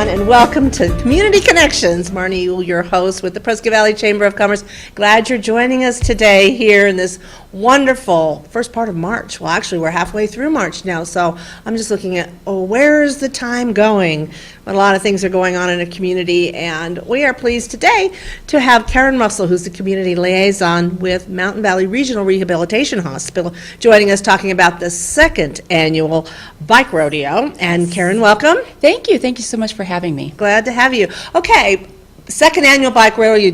everyone, and welcome to Community Connections. Marnie Ewell, your host with the Prescott Valley Chamber of Commerce. Glad you're joining us today here in this wonderful first part of March. Well, actually, we're halfway through March now, so I'm just looking at, where's the time going? A lot of things are going on in a community, and we are pleased today to have Karen Russell, who's the community liaison with Mountain Valley Regional Rehabilitation Hospital, joining us talking about the second annual bike rodeo. And Karen, welcome. Thank you. Thank you so much for having me. Glad to have you. Okay, second annual bike rodeo.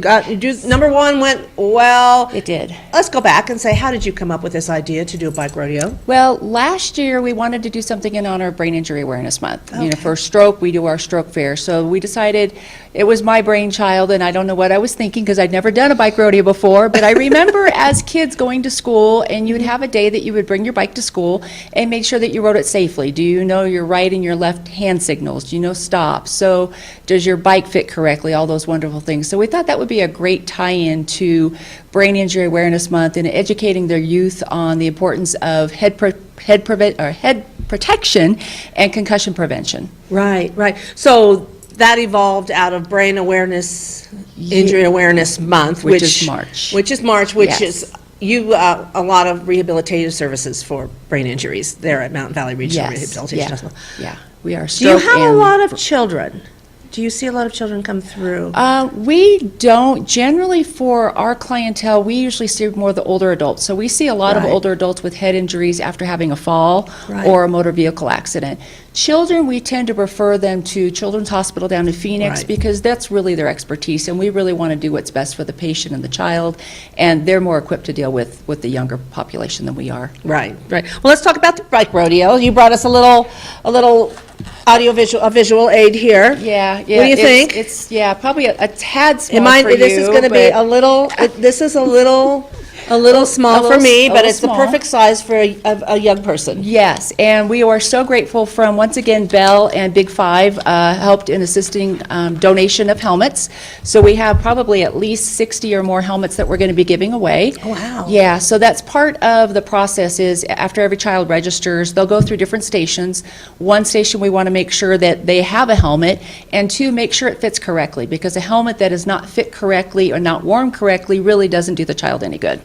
Number one went well. It did. Let's go back and say, how did you come up with this idea to do a bike rodeo? Well, last year we wanted to do something in honor of Brain Injury Awareness Month. Okay. For stroke, we do our stroke fair. So we decided it was my brainchild, and I don't know what I was thinking because I'd never done a bike rodeo before, but I remember as kids going to school, and you would have a day that you would bring your bike to school and make sure that you rode it safely. Do you know your right and your left hand signals? Do you know stop? So does your bike fit correctly? All those wonderful things. So we thought that would be a great tie-in to Brain Injury Awareness Month and educating their youth on the importance of head protection and concussion prevention. Right, right. So that evolved out of Brain Awareness, Injury Awareness Month, which is March. Which is March, which is a lot of rehabilitative services for brain injuries there at Mountain Valley Regional Rehabilitation Hospital. Yeah, we are. Do you have a lot of children? Do you see a lot of children come through? We don't. Generally, for our clientele, we usually see more of the older adults. So we see a lot of older adults with head injuries after having a fall or a motor vehicle accident. Children, we tend to refer them to Children's Hospital down in Phoenix because that's really their expertise, and we really want to do what's best for the patient and the child, and they're more equipped to deal with the younger population than we are. Right, right. Well, let's talk about the bike rodeo. You brought us a little visual aid here. Yeah. What do you think? It's probably a tad small for you. This is going to be a little. This is a little small for me, but it's the perfect size for a young person. Yes, and we are so grateful from, once again, Bell and Big Five helped in assisting donation of helmets. So we have probably at least 60 or more helmets that we're going to be giving away. Oh, wow. Yeah, so that's part of the process is after every child registers, they'll go through different stations. One station we want to make sure that they have a helmet, and two, make sure it fits correctly, because a helmet that is not fit correctly or not worn correctly really doesn't do the child any good.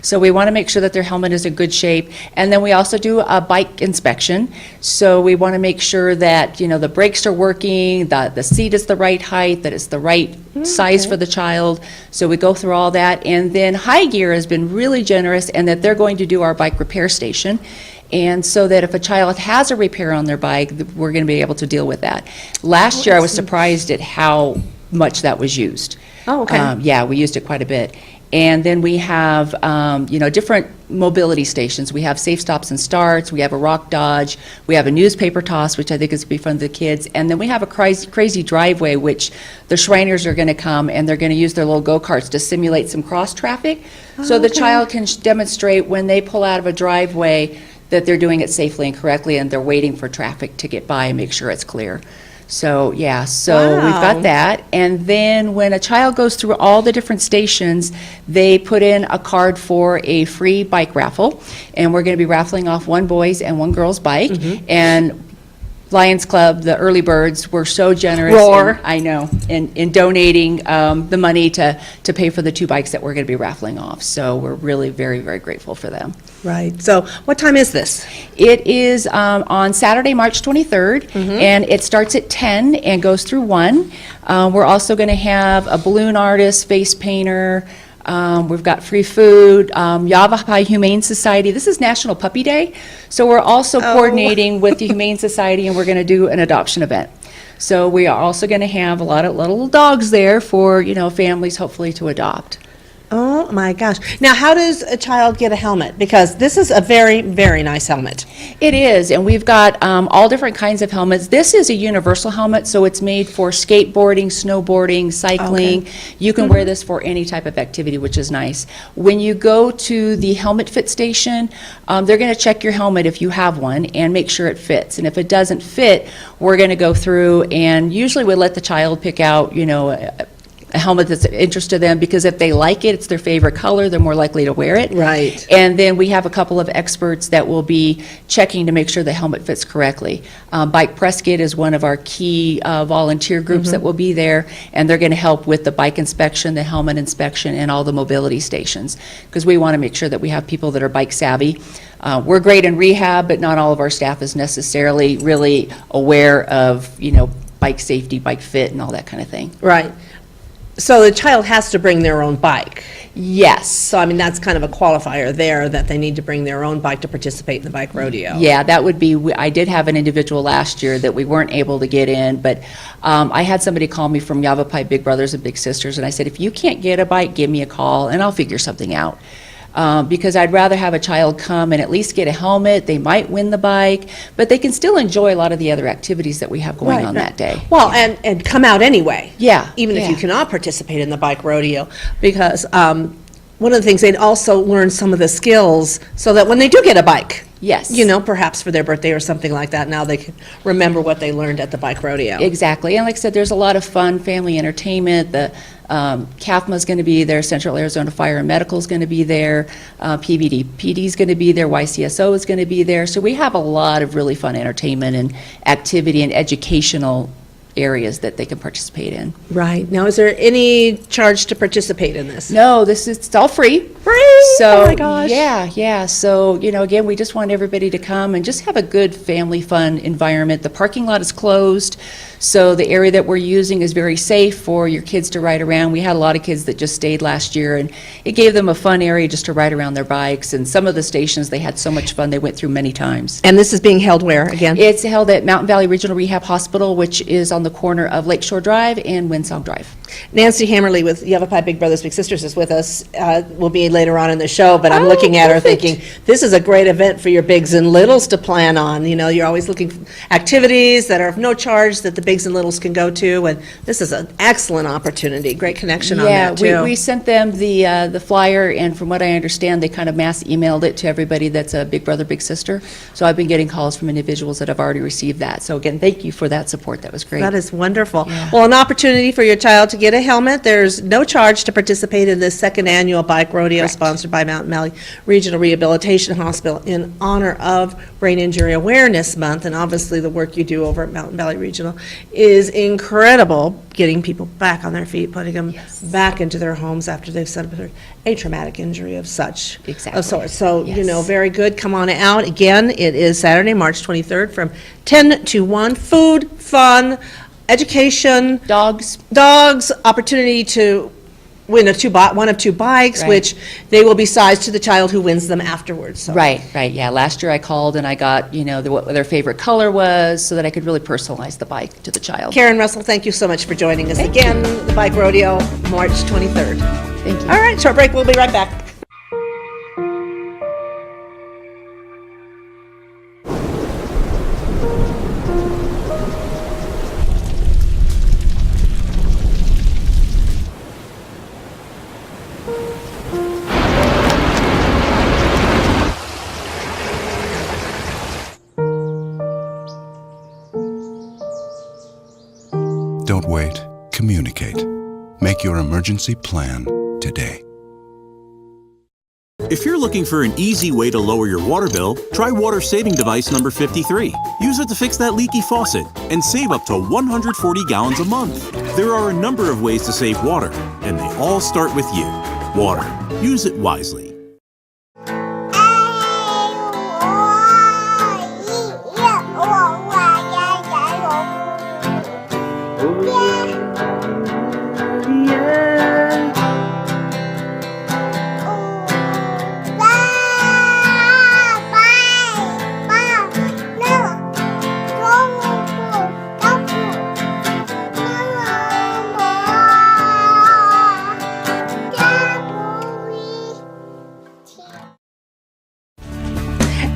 So we want to make sure that their helmet is in good shape, and then we also do a bike inspection. So we want to make sure that the brakes are working, the seat is the right height, that it's the right size for the child. So we go through all that, and then High Gear has been really generous, and that they're going to do our bike repair station. And so that if a child has a repair on their bike, we're going to be able to deal with that. Last year I was surprised at how much that was used. Oh, okay. Yeah, we used it quite a bit. And then we have, different mobility stations. We have safe stops and starts. We have a rock dodge. We have a newspaper toss, which I think is going to be fun for the kids. And then we have a crazy driveway, which the Shriners are going to come, and they're going to use their little go-karts to simulate some cross traffic. So the child can demonstrate when they pull out of a driveway that they're doing it safely and correctly, and they're waiting for traffic to get by and make sure it's clear. So, we've got that. And then when a child goes through all the different stations, they put in a card for a free bike raffle. And we're going to be raffling off one boy's and one girl's bike. And Lions Club, the early birds, were so generous. In donating the money to pay for the two bikes that we're going to be raffling off. So we're really very, very grateful for them. Right. So what time is this? It is on Saturday, March 23rd, and it starts at 10 and goes through 1. We're also going to have a balloon artist, face painter. We've got free food, Yavapai Humane Society. This is National Puppy Day, so we're also coordinating with the Humane Society, and we're going to do an adoption event. So we are also going to have a lot of little dogs there for families hopefully to adopt. Oh my gosh. Now, how does a child get a helmet? Because this is a very, very nice helmet. It is, and we've got all different kinds of helmets. This is a universal helmet, so it's made for skateboarding, snowboarding, cycling. Okay. You can wear this for any type of activity, which is nice. When you go to the helmet fit station, they're going to check your helmet if you have one and make sure it fits. And if it doesn't fit, we're going to go through, and usually we let the child pick out, a helmet that's of interest to them, because if they like it, it's their favorite color, they're more likely to wear it. Right. And then we have a couple of experts that will be checking to make sure the helmet fits correctly. Bike Press Kit is one of our key volunteer groups that will be there, and they're going to help with the bike inspection, the helmet inspection, and all the mobility stations, because we want to make sure that we have people that are bike savvy. We're great in rehab, but not all of our staff is necessarily really aware of, bike safety, bike fit, and all that kind of thing. Right. So the child has to bring their own bike. Yes. So, I mean, that's kind of a qualifier there, that they need to bring their own bike to participate in the bike rodeo. Yeah, that would be, I did have an individual last year that we weren't able to get in, but I had somebody call me from Yavapai Big Brothers and Big Sisters, and I said, if you can't get a bike, give me a call, and I'll figure something out. Because I'd rather have a child come and at least get a helmet. They might win the bike, but they can still enjoy a lot of the other activities that we have going on that day. Well, and come out anyway. Yeah, Even if you yeah. cannot participate in the bike rodeo, because one of the things, they'd also learn some of the skills so that when they do get a bike, Yes. perhaps for their birthday or something like that, now they can remember what they learned at the bike rodeo. Exactly, and like I said, there's a lot of fun family entertainment. The CAFMA is going to be there, Central Arizona Fire and Medical is going to be there, PD is going to be there, YCSO is going to be there. So we have a lot of really fun entertainment and activity and educational areas that they can participate in. Right. Now, is there any charge to participate in this? No, it's all free. Free? So, Oh, my gosh. yeah. So, again, we just want everybody to come and just have a good family fun environment. The parking lot is closed, so the area that we're using is very safe for your kids to ride around. We had a lot of kids that just stayed last year, and it gave them a fun area just to ride around their bikes. And some of the stations, they had so much fun, they went through many times. And this is being held where, again? It's held at Mountain Valley Regional Rehab Hospital, which is on the corner of Lakeshore Drive and Windsong Drive. Nancy Hammerly with Yavapai Big Brothers Big Sisters is with us. Will be later on in the show, but I'm Oh, looking at her perfect. thinking, this is a great event for your bigs and littles to plan on. You're always looking for activities that are of no charge that the bigs and littles can go to, and this is an excellent opportunity. Great connection on that, too. Yeah, we sent them the flyer, and from what I understand, they kind of mass emailed it to everybody that's a Big Brother, Big Sister. So I've been getting calls from individuals that have already received that. So again, thank you for that support. That was great. That is wonderful. Well, an opportunity for your child to get a helmet. There's no charge to participate in this second annual bike rodeo Correct. sponsored by Mountain Valley Regional Rehabilitation Hospital in honor of Brain Injury Awareness Month. And obviously, the work you do over at Mountain Valley Regional is incredible, getting people back on their feet, putting them back into their homes after they've suffered a traumatic injury of such. Exactly. Of sorts. So, Yes. very good. Come on out. Again, it is Saturday, March 23rd from 10 to 1. Food, fun, education, Dogs, opportunity to win one of two bikes, Right. which they will be sized to the child who wins them afterwards. So. right, yeah. Last year I called and I got, what their favorite color was so that I could really personalize the bike to the child. Karen Russell, thank you so much for joining us again. The Bike Rodeo, March 23rd. Thank you. All right, short break. We'll be right back. Don't wait. Communicate. Make your emergency plan today. If you're looking for an easy way to lower your water bill, try water saving device number 53. Use it to fix that leaky faucet and save up to 140 gallons a month. There are a number of ways to save water, and they all start with you. Water. Use it wisely.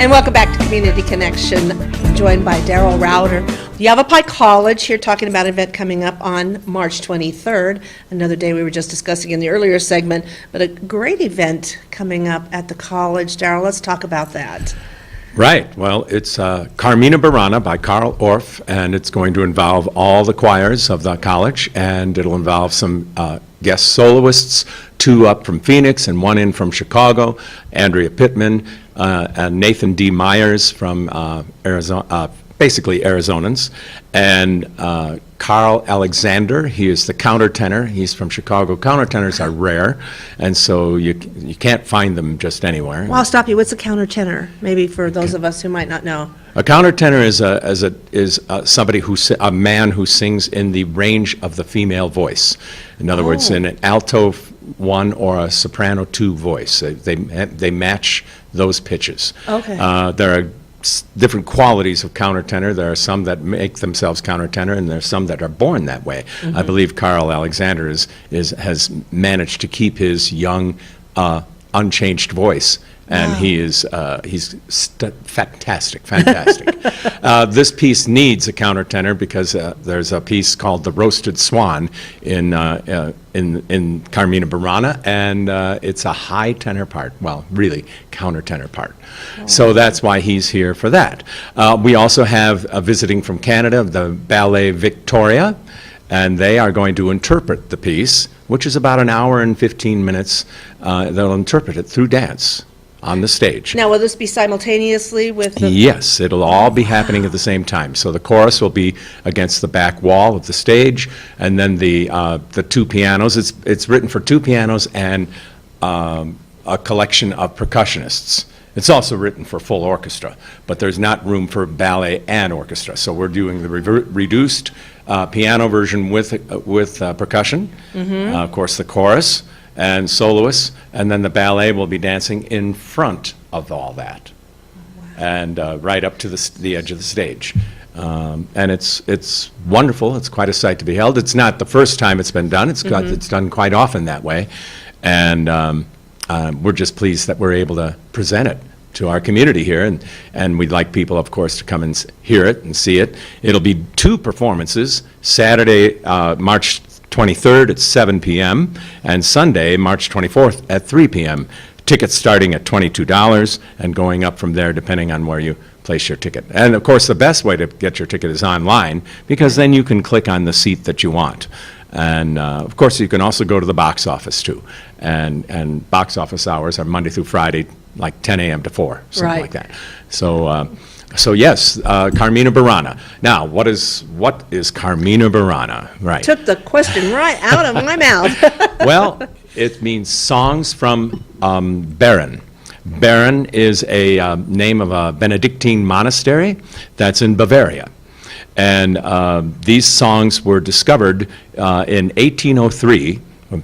And welcome back to Community Connection. I'm joined by Daryl Rauter, Yavapai College, here talking about an event coming up on March 23rd, another day we were just discussing in the earlier segment, but a great event coming up at the college. Daryl, let's talk about that. Right. Well, it's Carmina Burana by Carl Orff, and it's going to involve all the choirs of the college, and it'll involve some guest soloists, 2 up from Phoenix and 1 in from Chicago, Andrea Pittman, and Nathan D. Myers from Arizona, basically Arizonans, and Carl Alexander. He is the countertenor. He's from Chicago. Countertenors are rare, and so you can't find them just anywhere. Well, I'll stop you. What's a countertenor? Maybe for those of us who might not know. A countertenor is somebody a man who sings in the range of the female voice. In other words, in an alto 1 or a soprano 2 voice. They match those pitches. Okay. There are different qualities of countertenor. There are some that make themselves countertenor, and there are some that are born that way. I believe Carl Alexander has managed to keep his young, unchanged voice, and he's fantastic. This piece needs a countertenor because there's a piece called "The Roasted Swan" in Carmina Burana, and it's a high tenor part. Well, really countertenor part. So that's why he's here for that. We also have visiting from Canada, the Ballet Victoria, and they are going to interpret the piece, which is about an hour and 15 minutes. They'll interpret it through dance on the stage. Now, will this be simultaneously with the... Yes, it'll all be happening at the same time. So the chorus will be against the back wall of the stage, and then the 2 pianos. It's written for 2 pianos and a collection of percussionists. It's also written for full orchestra, but there's not room for ballet and orchestra. So we're doing the reduced piano version with percussion, of course the chorus and soloists, and then the ballet will be dancing in front of all that, and right up to the edge of the stage. And it's wonderful. It's quite a sight to behold. It's not the first time it's been done. It's done quite often that way, and we're just pleased that we're able to present it to our community here, and we'd like people, of course, to come and hear it and see it. It'll be 2 performances, Saturday, March 23rd at 7 p.m., and Sunday, March 24th at 3 p.m. Tickets starting at $22 and going up from there depending on where you place your ticket. And of course, the best way to get your ticket is online, because then you can click on the seat that you want. And of course, you can also go to the box office too. And box office hours are Monday through Friday, like 10 a.m. to 4, something like that. So yes, Carmina Burana. Now, what is Carmina Burana? Right. Took the question right out of my mouth. Well, it means songs from Bern. Bern is a name of a Benedictine monastery that's in Bavaria. And these songs were discovered in 1803,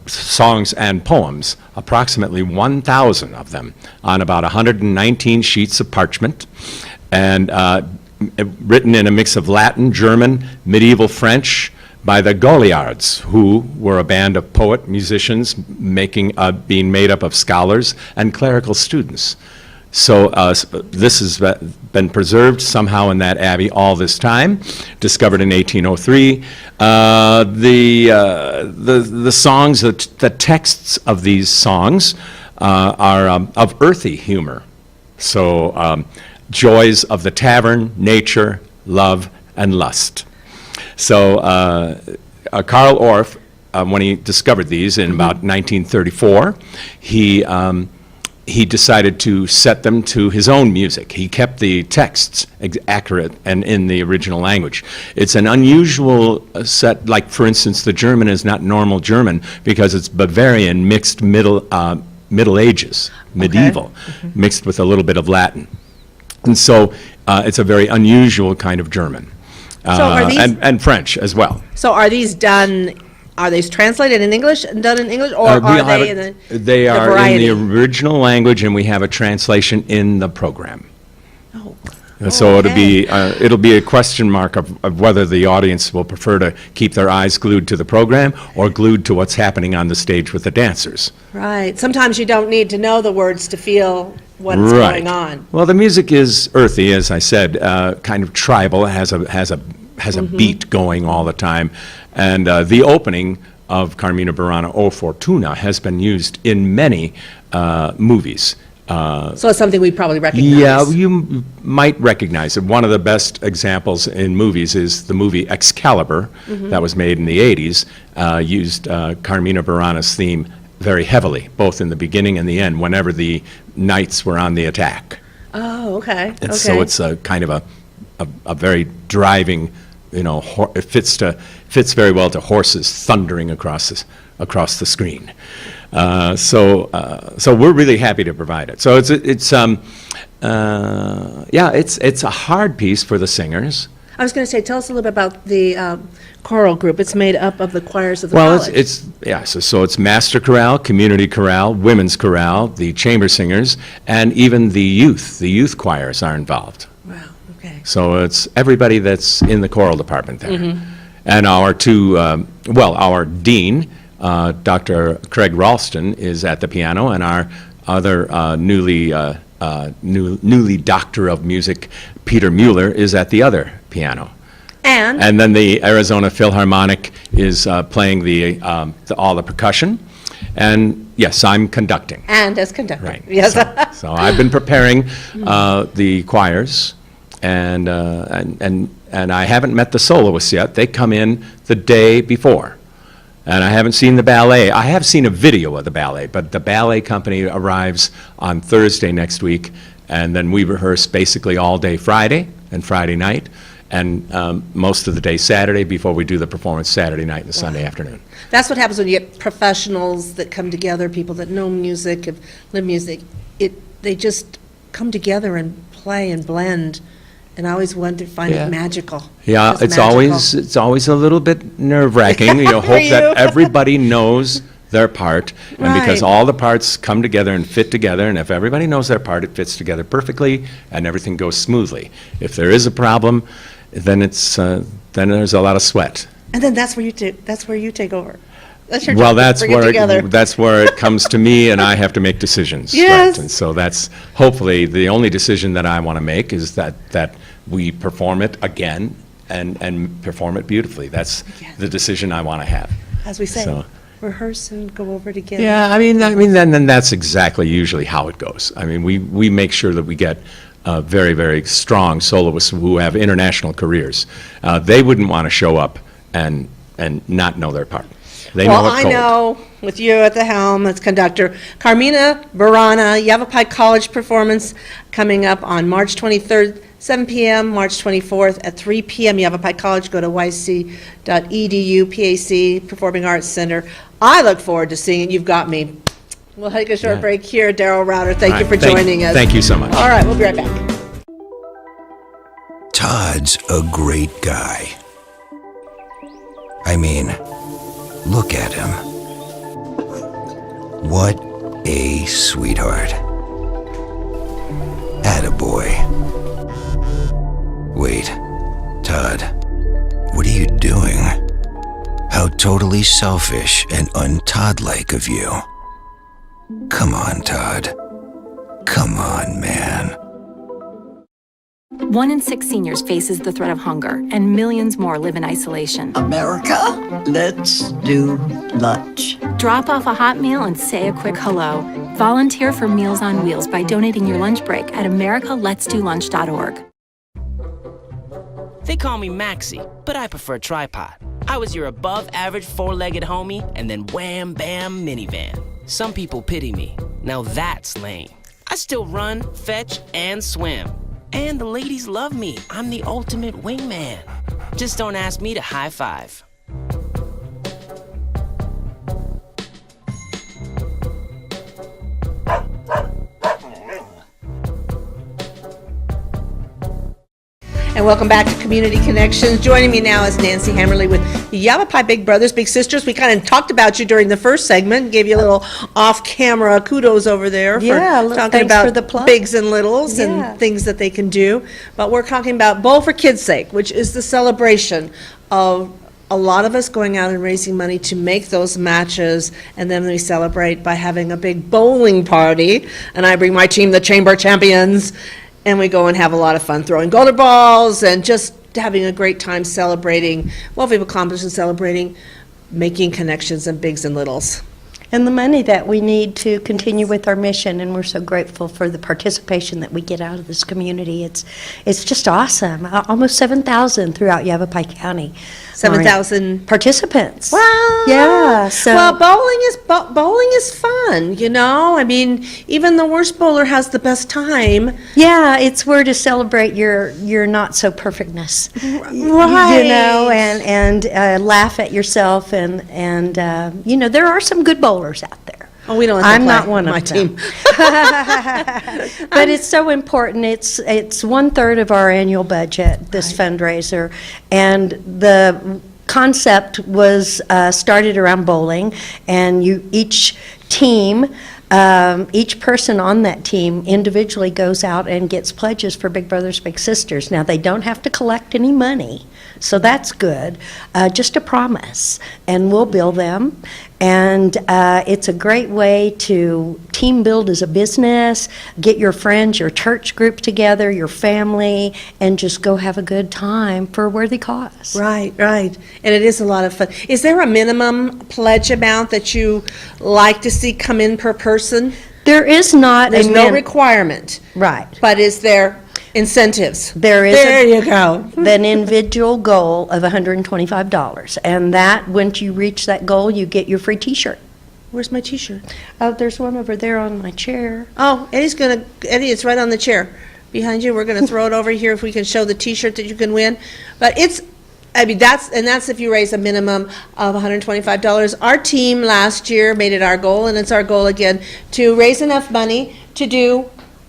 songs and poems, approximately 1,000 of them, on about 119 sheets of parchment, and written in a mix of Latin, German, medieval French, by the Gauliards, who were a band of poet musicians being made up of scholars and clerical students. So this has been preserved somehow in that abbey all this time, discovered in 1803. The songs, the texts of these songs are of earthy humor. So joys of the tavern, nature, love, and lust. So Carl Orff, when he discovered these in about 1934, he decided to set them to his own music. He kept the texts accurate and in the original language. It's an unusual set, like for instance, the German is not normal German because it's Bavarian mixed Middle Ages, medieval, mixed with a little bit of Latin. And so it's a very unusual kind of German. And French as well. So are these translated in English and done in English, or are they in the They are variety? in the original language, and we have a translation in the program. Oh. So it'll be a question mark of whether the audience will prefer to keep their eyes glued to the program or glued to what's happening on the stage with the dancers. Right. Sometimes you don't need to know the words to feel what's going on. Well, the music is earthy, as I said, kind of tribal, has a beat going all the time. And the opening of Carmina Burana O Fortuna has been used in many movies. So it's something we probably recognize. Yeah, you might recognize it. One of the best examples in movies is the movie Excalibur, that was made in the 80s, used Carmina Burana's theme very heavily, both in the beginning and the end, whenever the knights were on the attack. Oh, okay, And so it's a kind of a very driving, it fits very well to horses thundering across the screen. So we're really happy to provide it. So it's a hard piece for the singers. I was going to say, tell us a little bit about the choral group. It's made up of the choirs of the Well, college. so it's master chorale, community chorale, women's chorale, the chamber singers, and even the youth choirs are involved. Wow, okay. So it's everybody that's in the choral department there. And our our dean, Dr. Craig Ralston, is at the piano, and our other newly doctor of music, Peter Mueller, is at the other piano. And then the Arizona Philharmonic is playing all the percussion. And yes, I'm conducting. And as conductor. Right. Yes. So I've been preparing the choirs, and I haven't met the soloists yet. They come in the day before. And I haven't seen the ballet. I have seen a video of the ballet, but the ballet company arrives on Thursday next week, and then we rehearse basically all day Friday and Friday night, and most of the day Saturday before we do the performance Saturday night and Sunday afternoon. That's what happens when you get professionals that come together, people that know music, have lived music. They just come together and play and blend, and I always find Yeah. it magical. Yeah, Just it's magical. always a little bit nerve-wracking. You hope you? that everybody knows their part, and because Right. all the parts come together and fit together, and if everybody knows their part, it fits together perfectly, and everything goes smoothly. If there is a problem, then then there's a lot of sweat. And then that's where you take over. That's your Well, job, that's bring it together. that's where it comes to me, and I have to make decisions. right? Yes. And so that's hopefully the only decision that I want to make is that we perform it again and perform it beautifully. That's Again. the decision I want to have. As we say, So- rehearse and go over it again. Yeah, I mean, then that's exactly usually how it goes. I mean, we make sure that we get very, very strong soloists who have international careers. They wouldn't want to show up and not know their part. They know Well, it I cold. know, with you at the helm as conductor, Carmina Burana, Yavapai College performance coming up on March 23rd, 7 p.m., March 24th at 3 p.m. Yavapai College, go to yc.edu, PAC, Performing Arts Center. I look forward to seeing it. You've got me. We'll take a short Yeah. break here. Daryl Router, thank All you right, for joining us. Thank you so much. All right, we'll be right back. Todd's a great guy. I mean, look at him. What a sweetheart. Attaboy. Wait, Todd, what are you doing? How totally selfish and un-Todd-like of you. Come on, Todd. Come on, man. 1 in 6 seniors faces the threat of hunger, and millions more live in isolation. America, let's do lunch. Drop off a hot meal and say a quick hello. Volunteer for Meals on Wheels by donating your lunch break at americaletsdolunch.org. They call me Maxie, but I prefer tripod. I was your above-average four-legged homie, and then wham, bam, minivan. Some people pity me. Now that's lame. I still run, fetch, and swim. And the ladies love me. I'm the ultimate wingman. Just don't ask me to high five. And welcome back to Community Connections. Joining me now is Nancy Hammerly with Yavapai Big Brothers, Big Sisters. We kind of talked about you during the first segment, gave you a little off-camera kudos over there for Yeah, a little talking thanks about for the plug. bigs and littles Yeah. and things that they can do. But we're talking about Bowl for Kids' Sake, which is the celebration of a lot of us going out and raising money to make those matches, and then we celebrate by having a big bowling party. And I bring my team, the Chamber Champions, and we go and have a lot of fun throwing golden balls and just having a great time celebrating what we've accomplished and celebrating making connections and bigs and littles. and the money that we need to continue with our mission, and we're so grateful for the participation that we get out of this community. It's just awesome. Almost 7,000 throughout Yavapai County. 7,000 participants. Wow. Yeah. So well, bowling is fun, you know? I mean, even the worst bowler has the best time. yeah, it's where to celebrate your not so perfectness. Right. You know, and laugh at yourself, and you know, there are some good bowlers out there. Oh, we don't let them I'm play not one my of them. team. But it's so important. It's 1/3 of our annual budget, this fundraiser, and the concept was started around bowling, and each team. Each person on that team individually goes out and gets pledges for Big Brothers Big Sisters. Now, they don't have to collect any money, so that's good. Just a promise, and we'll bill them. And it's a great way to team build as a business, get your friends, your church group together, your family, and just go have a good time for a worthy cause. Right, right. And it is a lot of fun. Is there a minimum pledge amount that you like to see come in per person? There is not There's no requirement. Right. But is there incentives? There is There you go. an individual goal of $125, and that, once you reach that goal, you get your free T-shirt. Where's my T-shirt? Oh, there's one over there on my chair. Oh, Eddie, it's right on the chair behind you. We're gonna throw it over here if we can show the T-shirt that you can win. But that's if you raise a minimum of $125. Our team last year made it our goal, and it's our goal again, to raise enough money to do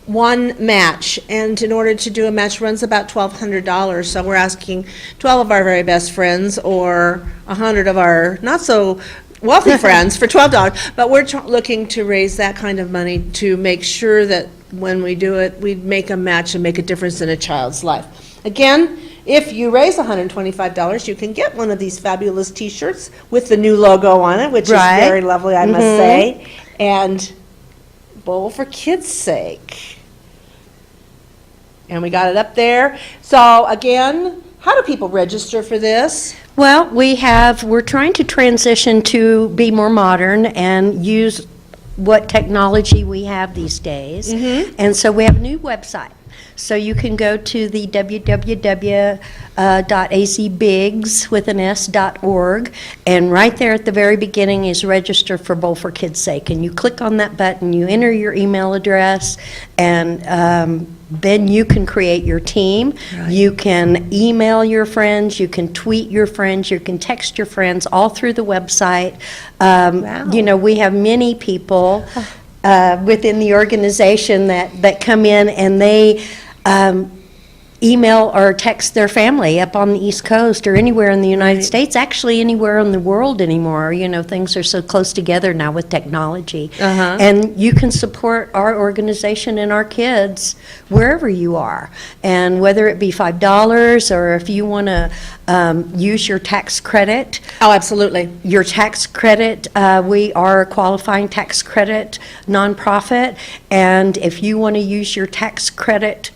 one match, and in order to do a match runs about $1,200, so we're asking 12 of our very best friends or 100 of our not so wealthy friends for $12, but we're looking to raise that kind of money to make sure that when we do it, we make a match and make a difference in a child's life. Again, if you raise $125, you can get one of these fabulous T-shirts with the new logo on it, which Right. is very lovely, I must say, and Bowl for Kids' Sake. And we got it up there. So again, how do people register for this? Well, we're trying to transition to be more modern and use what technology we have these days. And so we have a new website. So you can go to the www.azbigs.org, and right there at the very beginning is register for Bowl for Kids' Sake. And you click on that button, you enter your email address, and then you can create your team. Right. You can email your friends, you can tweet your friends, you can text your friends, all through the website. Wow. You know, we have many people within the organization that come in, and they email or text their family up on the East Coast or anywhere in the United States, actually anywhere in the world anymore. You know, things are so close together now with technology. And you can support our organization and our kids wherever you are. And whether it be $5 or if you want to use your tax credit. Oh, absolutely. Your tax credit, we are a qualifying tax credit nonprofit, and if you want to use your tax credit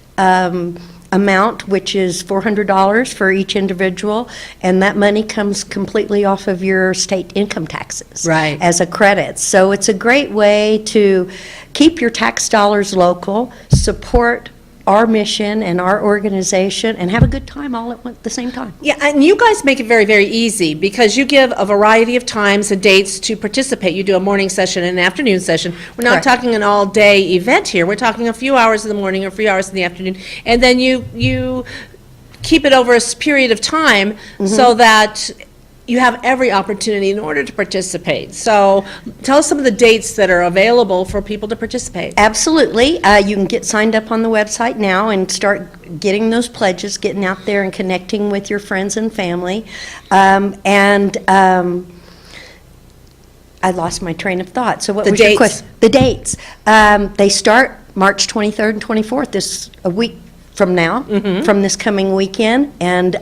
amount, which is $400 for each individual, and that money comes completely off of your state income taxes. Right. As a credit. So it's a great way to keep your tax dollars local, support our mission and our organization, and have a good time all at the same time. Yeah, and you guys make it very, very easy because you give a variety of times and dates to participate. You do a morning session and an afternoon session. We're not Correct. talking an all-day event here. We're talking a few hours in the morning or a few hours in the afternoon. And then you keep it over a period of time so that you have every opportunity in order to participate. So tell us some of the dates that are available for people to participate. Absolutely. You can get signed up on the website now and start getting those pledges, getting out there and connecting with your friends and family. I lost my train of thought. So what The was your dates. question? The dates. They start March 23rd and 24th, this a week from now, from this coming weekend. And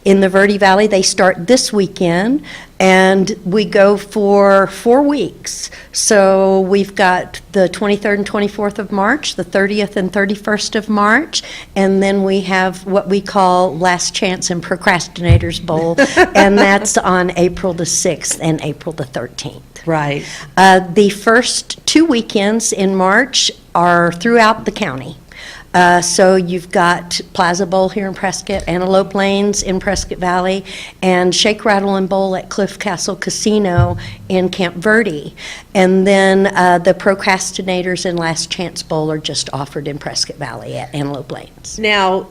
in the Verde Valley, they start this weekend, And we go for 4 weeks. So we've got the 23rd and 24th of March, the 30th and 31st of March, and then we have what we call Last Chance and Procrastinators Bowl, and that's on April the 6th and April the 13th. Right. The first 2 weekends in March are throughout the county. So you've got Plaza Bowl here in Prescott, Antelope Lanes in Prescott Valley, and Shake, Rattle, and Bowl at Cliff Castle Casino in Camp Verde. And then the Procrastinators and Last Chance Bowl are just offered in Prescott Valley at Antelope Lanes. Now,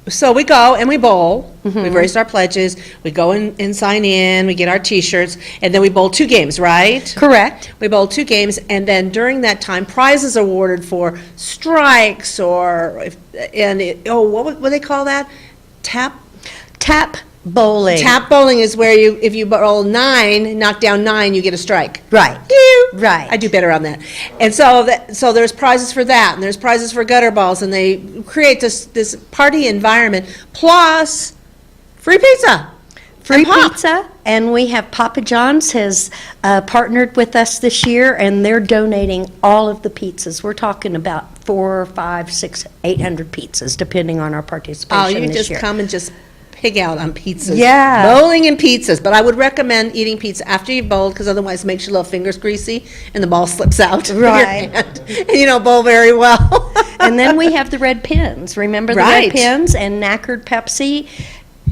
so we go and we bowl. We've raised our pledges. We go and sign in. We get our T-shirts, and then we bowl 2 games, right? Correct. We bowl 2 games, and then during that time, prizes are awarded for strikes or what do they call that? Tap Bowling. Tap bowling is where if you bowl 9, knock down 9, you get a strike. Right. Ew. Right. I do better on that. And so there's prizes for that, and there's prizes for gutter balls, and they create this party environment, plus free pizza. Free And pop. pizza, and we have Papa John's has partnered with us this year, and they're donating all of the pizzas. We're talking about 4, 5, 6, 800 pizzas, depending on our Oh, participation you this just year. come and just pig out on pizzas. Yeah. Bowling and pizzas, but I would recommend eating pizza after you've bowled, because otherwise it makes your little fingers greasy and the ball slips out of your Right. hand, and you don't bowl very well. And then we have the red pins. Remember the Right. red pins? And Knackered Pepsi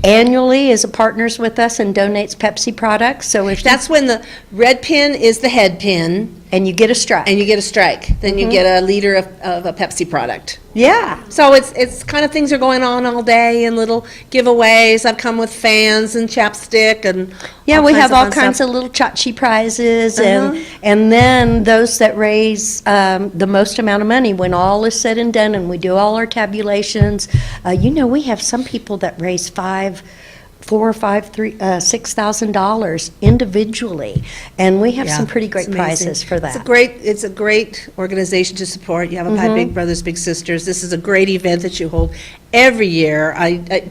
annually is a partners with us and donates Pepsi products. So if That's when the red pin is the head pin, and you get a strike. and you get a strike. Then you get a liter of a Pepsi product. Yeah. So it's kind of things are going on all day, and little giveaways. I've come with fans and chapstick and Yeah, we have all fun kinds stuff. of little tchotchke prizes, Uh-huh. and then those that raise the most amount of money, when all is said and done, and we do all our tabulations, we have some people that raise $6,000 individually, and we have some pretty great It's amazing. prizes for that. It's a great organization to support. Yavapai Big Brothers Big Sisters. This is a great event that you hold every year.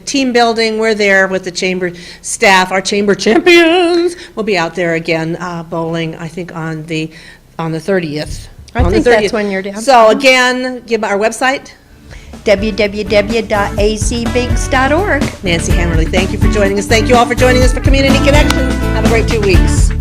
Team building, we're there with the chamber staff. Our chamber champions will be out there again bowling, I think on the 30th. I On the think that's 30th. when you're down. So again, give our website. www.azbigs.org. Nancy Hammerly, thank you for joining us. Thank you all for joining us for Community Connection. Have a great 2 weeks.